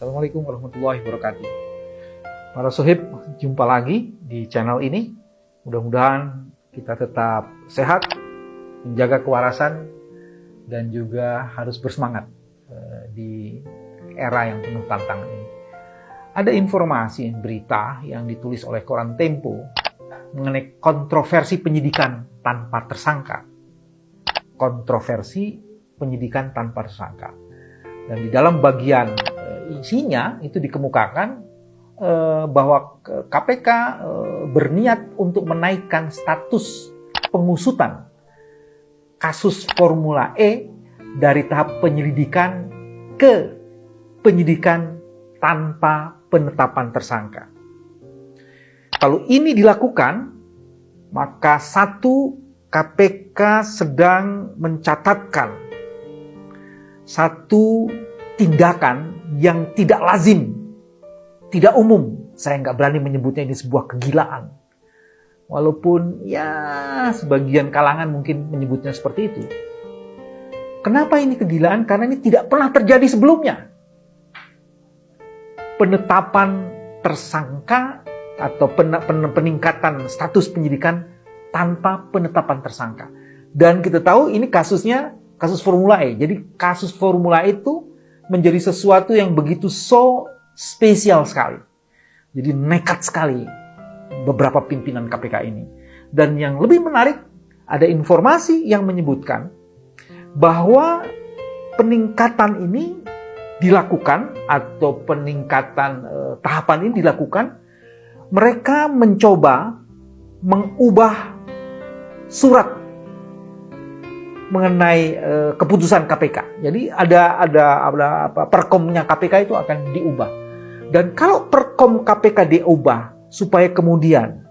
Assalamualaikum warahmatullahi wabarakatuh. Para sohib, jumpa lagi di channel ini. Mudah-mudahan kita tetap sehat, menjaga kewarasan, dan juga harus bersemangat di era yang penuh tantangan ini. Ada informasi, berita yang ditulis oleh koran Tempo mengenai kontroversi penyidikan tanpa tersangka. Kontroversi penyidikan tanpa tersangka. Dan di dalam bagian isinya itu dikemukakan bahwa KPK berniat untuk menaikkan status pengusutan kasus Formula E dari tahap penyelidikan ke penyidikan tanpa penetapan tersangka. Kalau ini dilakukan, maka satu, KPK sedang mencatatkan satu tindakan yang tidak lazim, tidak umum. Saya nggak berani menyebutnya ini sebuah kegilaan. Walaupun ya sebagian kalangan mungkin menyebutnya seperti itu. Kenapa ini kegilaan? Karena ini tidak pernah terjadi sebelumnya. Penetapan tersangka atau peningkatan status penyidikan tanpa penetapan tersangka. Dan kita tahu ini kasusnya kasus Formula E. Jadi kasus Formula E itu menjadi sesuatu yang begitu spesial sekali. Jadi nekat sekali beberapa pimpinan KPK ini. Dan yang lebih menarik, ada informasi yang menyebutkan bahwa peningkatan ini dilakukan atau peningkatan tahapan ini dilakukan, mereka mencoba mengubah surat mengenai keputusan KPK. Jadi ada perkomnya KPK itu akan diubah. Dan kalau perkom KPK diubah supaya kemudian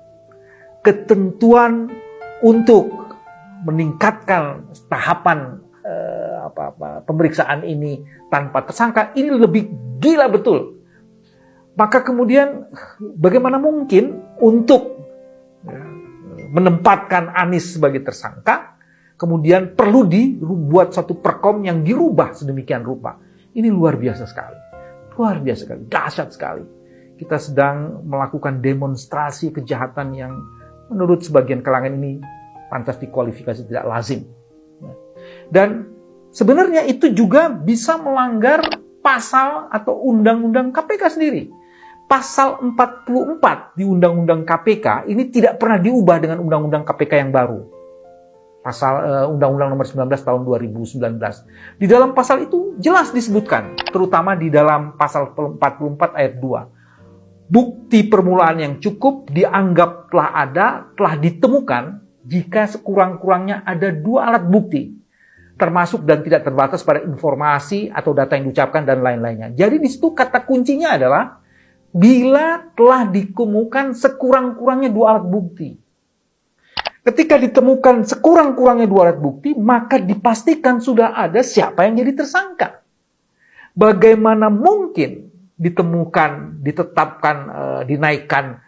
ketentuan untuk meningkatkan tahapan pemeriksaan ini tanpa tersangka ini lebih gila betul. Maka kemudian bagaimana mungkin untuk menempatkan Anies sebagai tersangka, kemudian perlu dibuat satu perkom yang dirubah sedemikian rupa. Ini luar biasa sekali. Luar biasa sekali, dahsyat sekali. Kita sedang melakukan demonstrasi kejahatan yang menurut sebagian kalangan ini pantas dikualifikasi tidak lazim. Dan sebenarnya itu juga bisa melanggar pasal atau undang-undang KPK sendiri. Pasal 44 di undang-undang KPK ini tidak pernah diubah dengan undang-undang KPK yang baru. Pasal Undang-Undang Nomor 19 Tahun 2019. Di dalam pasal itu jelas disebutkan, terutama di dalam pasal 44 ayat 2. Bukti permulaan yang cukup dianggap telah ditemukan jika sekurang-kurangnya ada dua alat bukti, termasuk dan tidak terbatas pada informasi atau data yang diucapkan dan lain-lainnya. Jadi di situ kata kuncinya adalah bila telah ditemukan sekurang-kurangnya dua alat bukti. Ketika ditemukan sekurang-kurangnya dua alat bukti, maka dipastikan sudah ada siapa yang jadi tersangka. Bagaimana mungkin ditemukan, ditetapkan, dinaikkan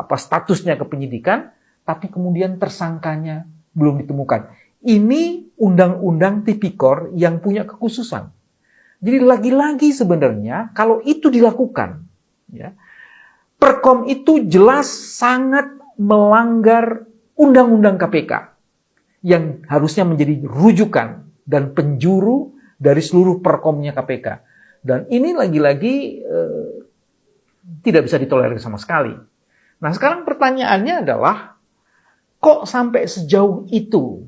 statusnya ke penyidikan, tapi kemudian tersangkanya belum ditemukan. Ini undang-undang tipikor yang punya kekhususan. Jadi lagi-lagi sebenarnya kalau itu dilakukan, ya, perkom itu jelas sangat melanggar Undang-Undang KPK yang harusnya menjadi rujukan dan penjuru dari seluruh perkomnya KPK. Dan ini lagi-lagi tidak bisa ditolerir sama sekali. Nah sekarang pertanyaannya adalah, kok sampai sejauh itu?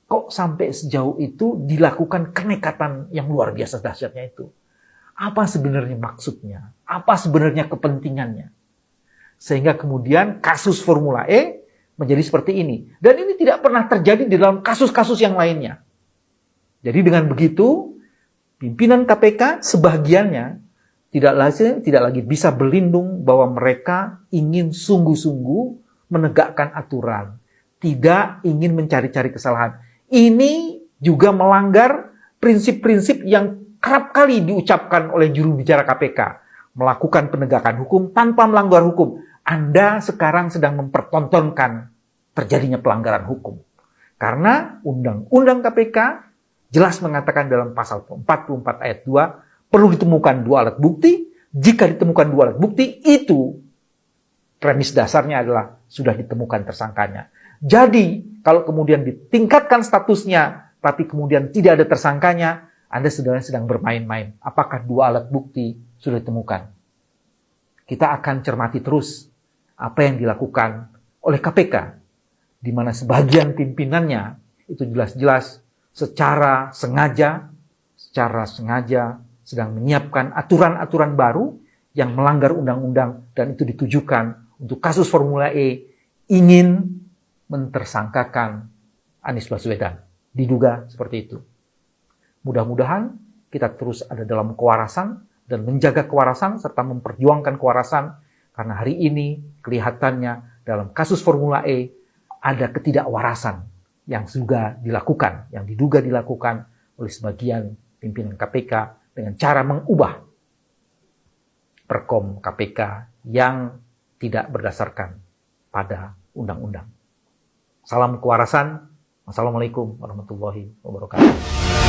Kok sampai sejauh itu dilakukan kenekatan yang luar biasa dahsyatnya itu? Apa sebenarnya maksudnya? Apa sebenarnya kepentingannya? Sehingga kemudian kasus Formula E menjadi seperti ini. Dan ini tidak pernah terjadi di dalam kasus-kasus yang lainnya. Jadi dengan begitu, pimpinan KPK sebagiannya tidak lagi bisa berlindung bahwa mereka ingin sungguh-sungguh menegakkan aturan. Tidak ingin mencari-cari kesalahan. Ini juga melanggar prinsip-prinsip yang kerap kali diucapkan oleh juru bicara KPK. Melakukan penegakan hukum tanpa melanggar hukum. Anda sekarang sedang mempertontonkan terjadinya pelanggaran hukum. Karena Undang-Undang KPK jelas mengatakan dalam pasal 44 ayat 2, perlu ditemukan 2 alat bukti. Jika ditemukan 2 alat bukti, itu premis dasarnya adalah sudah ditemukan tersangkanya. Jadi, kalau kemudian ditingkatkan statusnya, tapi kemudian tidak ada tersangkanya, Anda sebenarnya sedang bermain-main. Apakah 2 alat bukti sudah ditemukan? Kita akan cermati terus apa yang dilakukan oleh KPK, di mana sebagian pimpinannya itu jelas-jelas secara sengaja sedang menyiapkan aturan-aturan baru yang melanggar undang-undang, dan itu ditujukan untuk kasus Formula E, ingin mentersangkakan Anies Baswedan. Diduga seperti itu. Mudah-mudahan kita terus ada dalam kewarasan dan menjaga kewarasan serta memperjuangkan kewarasan, karena hari ini kelihatannya dalam kasus Formula E ada ketidakwarasan yang diduga dilakukan oleh sebagian pimpinan KPK dengan cara mengubah perkom KPK yang tidak berdasarkan pada undang-undang. Salam kewarasan. Wassalamualaikum warahmatullahi wabarakatuh.